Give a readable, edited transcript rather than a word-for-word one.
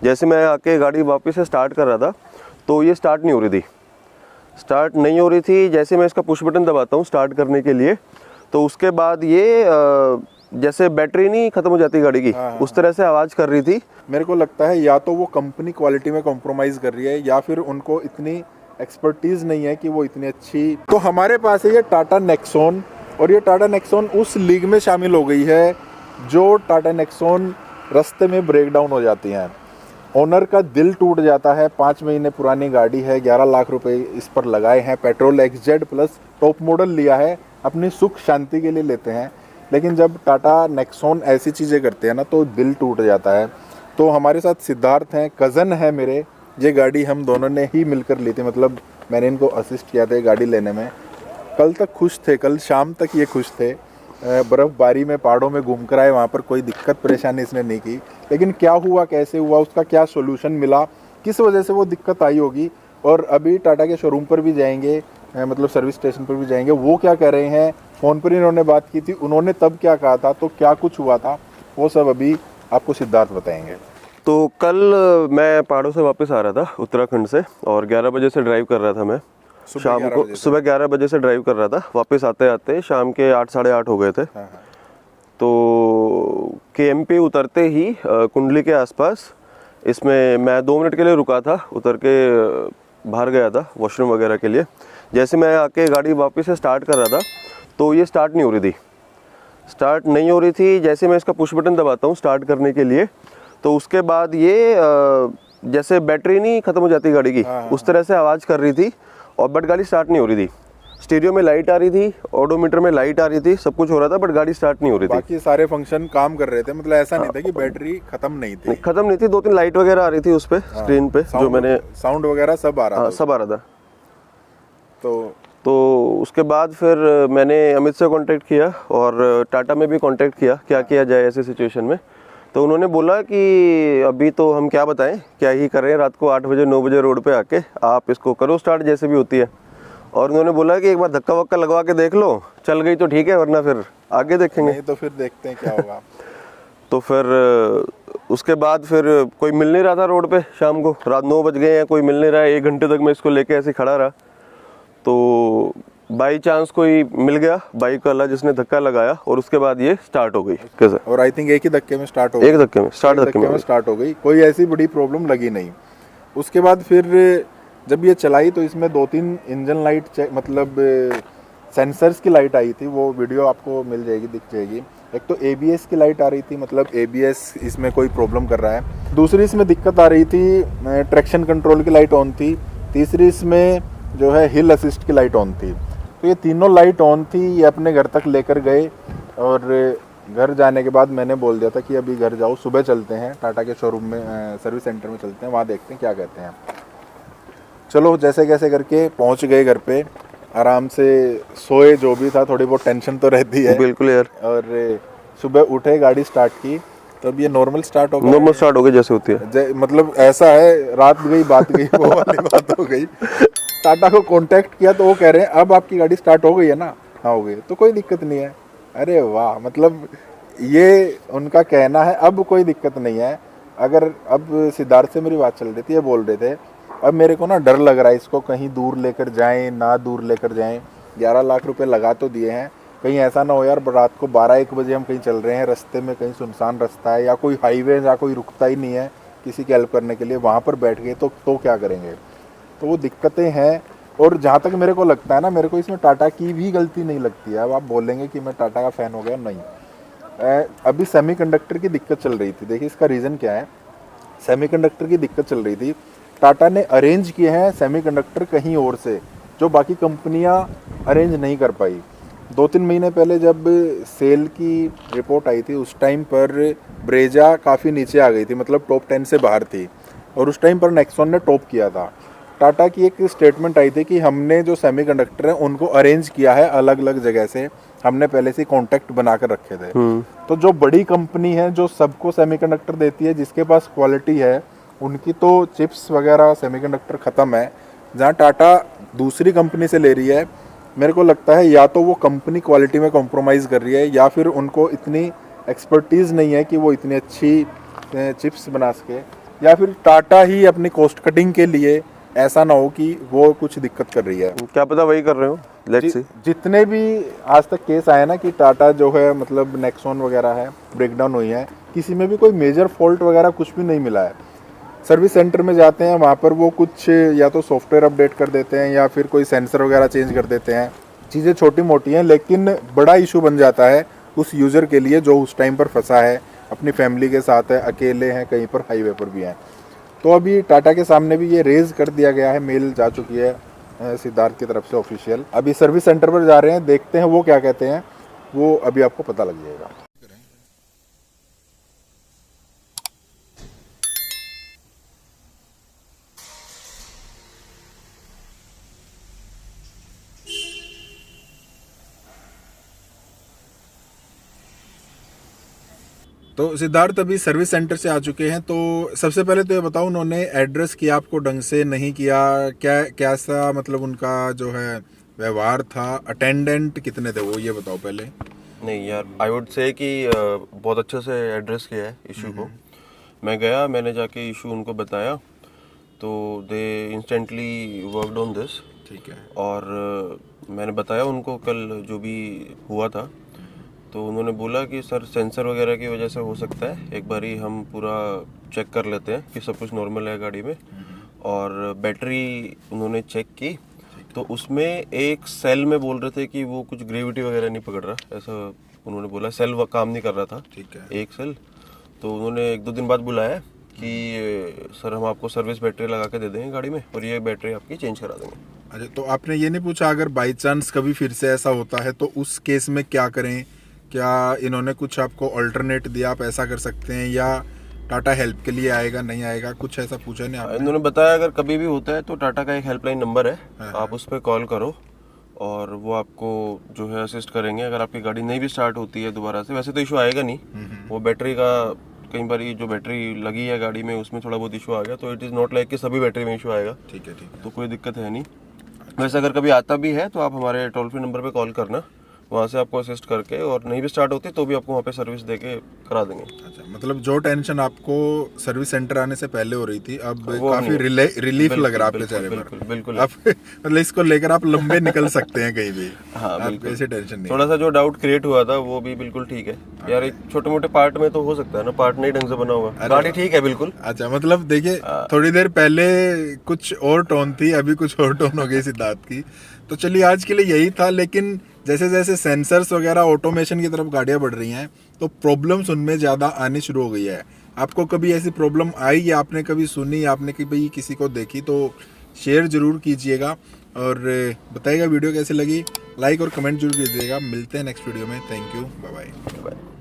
जैसे मैं आके गाड़ी वापस से स्टार्ट कर रहा था तो ये स्टार्ट नहीं हो रही थी। जैसे मैं इसका पुश बटन दबाता हूँ स्टार्ट करने के लिए, तो उसके बाद ये जैसे बैटरी नहीं ख़त्म हो जाती गाड़ी की, उस तरह से आवाज़ कर रही थी। मेरे को लगता है या तो वो कंपनी क्वालिटी में कॉम्प्रोमाइज़ कर रही है या फिर उनको इतनी एक्सपर्टीज़ नहीं है कि वो इतनी अच्छी। तो हमारे पास है ये टाटा नेक्सॉन, और ये टाटा नेक्सॉन उस लीग में शामिल हो गई है जो टाटा नेक्सॉन रास्ते में ब्रेक डाउन हो जाती हैं। ओनर का दिल टूट जाता है। 5 महीने पुरानी गाड़ी है, 11 लाख रुपए इस पर लगाए हैं, petrol XZ plus top model लिया है, अपनी सुख शांति के लिए लेते हैं। लेकिन जब टाटा नेक्सॉन ऐसी चीज़ें करते हैं ना तो दिल टूट जाता है। तो हमारे साथ सिद्धार्थ हैं, कज़न है मेरे। ये गाड़ी हम दोनों ने ही मिलकर ली थी, मतलब मैंने इनको असिस्ट किया था गाड़ी लेने में। कल तक खुश थे, कल शाम तक ये खुश थे। बर्फ़बारी में पहाड़ों में घूम कर आए, वहाँ पर कोई दिक्कत परेशानी इसने नहीं की। लेकिन क्या हुआ, कैसे हुआ, उसका क्या सोल्यूशन मिला, किस वजह से वो दिक्कत आई होगी, और अभी टाटा के शोरूम पर भी जाएंगे, मतलब सर्विस स्टेशन पर भी जाएंगे, वो क्या कह रहे हैं। फ़ोन पर इन्होंने बात की थी, उन्होंने तब क्या कहा था, तो क्या कुछ हुआ था, वो सब अभी आपको सिद्धार्थ बताएंगे। तो कल मैं पहाड़ों से वापस आ रहा था उत्तराखंड से, और 11 बजे से ड्राइव कर रहा था मैं। शाम को सुबह 11 बजे से ड्राइव कर रहा था। वापस आते आते शाम के 8 साढ़े 8 हो गए थे। तो KMP उतरते ही कुंडली के आसपास, इसमें मैं 2 मिनट के लिए रुका था, उतर के बाहर गया था वॉशरूम वगैरह के लिए। जैसे मैं आके गाड़ी वापस से स्टार्ट कर रहा था तो ये स्टार्ट नहीं हो रही थी। जैसे मैं इसका पुश बटन दबाता हूँ स्टार्ट करने के लिए, तो उसके बाद ये जैसे बैटरी नहीं ख़त्म हो जाती गाड़ी की, उस तरह से आवाज़ कर रही थी, और बट गाड़ी स्टार्ट नहीं हो रही थी। स्टीरियो में लाइट आ रही थी, ऑडोमीटर में लाइट आ रही थी, सब कुछ हो रहा था, बट गाड़ी स्टार्ट नहीं हो रही थी। बाकी सारे फंक्शन काम कर रहे थे, मतलब ऐसा नहीं था कि बैटरी खत्म नहीं थी। 2-3 लाइट वगैरह आ रही थी उस पे, स्क्रीन पे, जो मैंने साउंड वगैरह सब आ रहा था। तो उसके बाद फिर मैंने अमित से कांटेक्ट किया और टाटा में भी कांटेक्ट किया, क्या किया जाए ऐसे सिचुएशन में। तो उन्होंने बोला कि अभी तो हम क्या बताएं, क्या ही करें, रात को 8 बजे 9 बजे रोड पे आके आप इसको करो स्टार्ट जैसे भी होती है। और उन्होंने बोला कि एक बार धक्का वक्का लगवा के देख लो, चल गई तो ठीक है, वरना फिर आगे देखेंगे। नहीं तो फिर देखते हैं क्या होगा। तो फिर उसके बाद फिर कोई मिल नहीं रहा था रोड पे। शाम को रात 9 बज गए हैं, कोई मिल नहीं रहा है। 1 घंटे तक मैं इसको लेके ऐसे खड़ा रहा। तो बाई चांस कोई मिल गया बाइक वाला जिसने धक्का लगाया, और उसके बाद ये स्टार्ट हो गई। कैसे? और आई थिंक एक ही धक्के में स्टार्ट हो गई। एक धक्के में स्टार्ट हो गई। कोई ऐसी बड़ी प्रॉब्लम लगी नहीं। उसके बाद फिर जब ये चलाई तो इसमें 2-3 इंजन लाइट मतलब सेंसर्स की लाइट आई थी, वो वीडियो आपको मिल जाएगी, दिख जाएगी। एक तो ABS की लाइट आ रही थी, मतलब ABS इसमें कोई प्रॉब्लम कर रहा है। दूसरी इसमें दिक्कत आ रही थी, ट्रैक्शन कंट्रोल की लाइट ऑन थी। तीसरी इसमें जो है हिल असिस्ट की लाइट ऑन थी। तो ये तीनों लाइट ऑन थी। ये अपने घर तक लेकर गए, और घर जाने के बाद मैंने बोल दिया था कि अभी घर जाओ, सुबह चलते हैं टाटा के शोरूम में, सर्विस सेंटर में चलते हैं, वहाँ देखते हैं क्या कहते हैं। चलो जैसे कैसे करके पहुँच गए घर पे, आराम से सोए, जो भी था, थोड़ी बहुत टेंशन तो रहती है बिल्कुल यार। और सुबह उठे, गाड़ी स्टार्ट की, तो अब ये नॉर्मल स्टार्ट हो गई जैसे होती है। मतलब ऐसा है, रात गई बात गई, वो वाली बात हो गई। टाटा को कांटेक्ट किया तो वो कह रहे हैं अब आपकी गाड़ी स्टार्ट हो गई है ना। हाँ हो गई, तो कोई दिक्कत नहीं है। अरे वाह, मतलब ये उनका कहना है अब कोई दिक्कत नहीं है। अगर अब सिद्धार्थ से मेरी बात चल रही थी, ये बोल रहे थे अब मेरे को ना डर लग रहा है, इसको कहीं दूर लेकर जाएं ना दूर लेकर जाएं। 11 लाख रुपए लगा तो दिए हैं, कहीं ऐसा ना हो यार रात को 12-1 बजे हम कहीं चल रहे हैं, रास्ते में कहीं सुनसान रास्ता है या कोई हाईवे या कोई रुकता ही नहीं है किसी की हेल्प करने के लिए, वहाँ पर बैठ गए तो क्या करेंगे। तो वो दिक्कतें हैं। और जहाँ तक मेरे को लगता है ना, मेरे को इसमें टाटा की भी गलती नहीं लगती है। अब आप बोलेंगे कि मैं टाटा का फ़ैन हो गया, नहीं। अभी सेमीकंडक्टर की दिक्कत चल रही थी। देखिए इसका रीज़न क्या है। सेमीकंडक्टर की दिक्कत चल रही थी, टाटा ने अरेंज किए हैं सेमीकंडक्टर कहीं और से, जो बाकी कंपनियां अरेंज नहीं कर पाई। 2-3 महीने पहले जब सेल की रिपोर्ट आई थी, उस टाइम पर ब्रेजा काफ़ी नीचे आ गई थी, मतलब टॉप 10 से बाहर थी, और उस टाइम पर नेक्सॉन ने टॉप किया था। टाटा की एक स्टेटमेंट आई थी कि हमने जो सेमीकंडक्टर हैं उनको अरेंज किया है अलग अलग जगह से, हमने पहले से कॉन्टैक्ट बना कर रखे थे। तो जो बड़ी कंपनी है जो सबको सेमीकंडक्टर देती है, जिसके पास क्वालिटी है, उनकी तो चिप्स वगैरह सेमीकंडक्टर ख़त्म है। जहाँ टाटा दूसरी कंपनी से ले रही है, मेरे को लगता है या तो वो कंपनी क्वालिटी में कॉम्प्रोमाइज़ कर रही है या फिर उनको इतनी एक्सपर्टीज़ नहीं है कि वो इतनी अच्छी चिप्स बना सके। या फिर टाटा ही अपनी कॉस्ट कटिंग के लिए ऐसा ना हो कि वो कुछ दिक्कत कर रही है। क्या पता वही कर रहे हो, लेट्स सी। जितने भी आज तक केस आए ना कि टाटा जो है मतलब नेक्सॉन वगैरह है ब्रेकडाउन हुई है, किसी में भी कोई मेजर फॉल्ट वगैरह कुछ भी नहीं मिला है। सर्विस सेंटर में जाते हैं, वहाँ पर वो कुछ या तो सॉफ्टवेयर अपडेट कर देते हैं या फिर कोई सेंसर वगैरह चेंज कर देते हैं। चीज़ें छोटी मोटी हैं, लेकिन बड़ा इशू बन जाता है उस यूज़र के लिए जो उस टाइम पर फंसा है, अपनी फैमिली के साथ है, अकेले हैं, कहीं पर हाईवे पर भी हैं। तो अभी टाटा के सामने भी ये रेज कर दिया गया है, मेल जा चुकी है सिद्धार्थ की तरफ से ऑफिशियल। अभी सर्विस सेंटर पर जा रहे हैं, देखते हैं वो क्या कहते हैं, वो अभी आपको पता लग जाएगा। तो सिद्धार्थ अभी सर्विस सेंटर से आ चुके हैं, तो सबसे पहले तो ये बताओ, उन्होंने एड्रेस किया आपको ढंग से, नहीं किया क्या, कैसा मतलब उनका जो है व्यवहार था, अटेंडेंट कितने थे वो, ये बताओ पहले। नहीं यार, आई वुड से कि बहुत अच्छे से एड्रेस किया है इशू को। मैं गया, मैंने जाके इशू उनको बताया, तो दे इंस्टेंटली वर्कड ऑन दिस। ठीक है। और मैंने बताया उनको कल जो भी हुआ था, तो उन्होंने बोला कि सर सेंसर वगैरह की वजह से हो सकता है, एक बारी हम पूरा चेक कर लेते हैं कि सब कुछ नॉर्मल है गाड़ी में। और बैटरी उन्होंने चेक की, तो उसमें एक सेल में बोल रहे थे कि वो कुछ ग्रेविटी वगैरह नहीं पकड़ रहा, ऐसा उन्होंने बोला। सेल काम नहीं कर रहा था, ठीक है। एक सेल। तो उन्होंने 1-2 दिन बाद बुलाया कि सर हम आपको सर्विस बैटरी लगा के दे देंगे गाड़ी में, और ये बैटरी आपकी चेंज करा देंगे। अच्छा, तो आपने ये नहीं पूछा अगर बाई चांस कभी फिर से ऐसा होता है तो उस केस में क्या करें? क्या इन्होंने कुछ आपको अल्टरनेट दिया, आप ऐसा कर सकते हैं, या टाटा हेल्प के लिए आएगा, नहीं आएगा, कुछ ऐसा पूछा नहीं आपने? इन्होंने बताया अगर कभी भी होता है तो टाटा का एक हेल्पलाइन नंबर है, हाँ। आप उस पर कॉल करो और वो आपको जो है असिस्ट करेंगे। अगर आपकी गाड़ी नहीं भी स्टार्ट होती है दोबारा से, वैसे तो इशू आएगा नहीं, वो बैटरी का कई बार जो बैटरी लगी है गाड़ी में उसमें थोड़ा बहुत इशू आ गया, तो इट इज़ नॉट लाइक कि सभी बैटरी में इशू आएगा। ठीक है, ठीक है। तो कोई दिक्कत है नहीं। वैसे अगर कभी आता भी है तो आप हमारे टोल फ्री नंबर पे कॉल करना, वहाँ से आपको असिस्ट करके, और नहीं भी स्टार्ट होती तो भी आपको वहाँ पे सर्विस देके करा देंगे। अच्छा, मतलब जो टेंशन आपको सर्विस सेंटर आने से पहले हो रही थी, अब वो काफी नहीं। रिलीफ बिल्कुल, लग रहा है आपके बिल्कुल, चेहरे पर। बिल्कुल, बिल्कुल। आप मतलब इसको लेकर आप लंबे निकल सकते हैं कहीं भी। हाँ आपको बिल्कुल, ऐसे टेंशन नहीं थोड़ा सा जो डाउट क्रिएट हुआ था वो भी बिल्कुल ठीक है यार। एक छोटे मोटे पार्ट में तो हो सकता है ना, पार्ट नहीं ढंग से बना हुआ, गाड़ी ठीक है बिल्कुल। अच्छा, मतलब देखिए थोड़ी देर पहले कुछ और टोन थी, अभी कुछ और टोन हो गई सिद्धार्थ की। तो चलिए आज के लिए यही था, लेकिन जैसे जैसे सेंसर्स वगैरह ऑटोमेशन की तरफ गाड़ियां बढ़ रही हैं तो प्रॉब्लम्स उनमें ज़्यादा आनी शुरू हो गई है। आपको कभी ऐसी प्रॉब्लम आई या आपने कभी सुनी या आपने कभी किसी को देखी तो शेयर ज़रूर कीजिएगा और बताइएगा वीडियो कैसी लगी, लाइक और कमेंट जरूर कीजिएगा। मिलते हैं नेक्स्ट वीडियो में। Thank you, bye bye.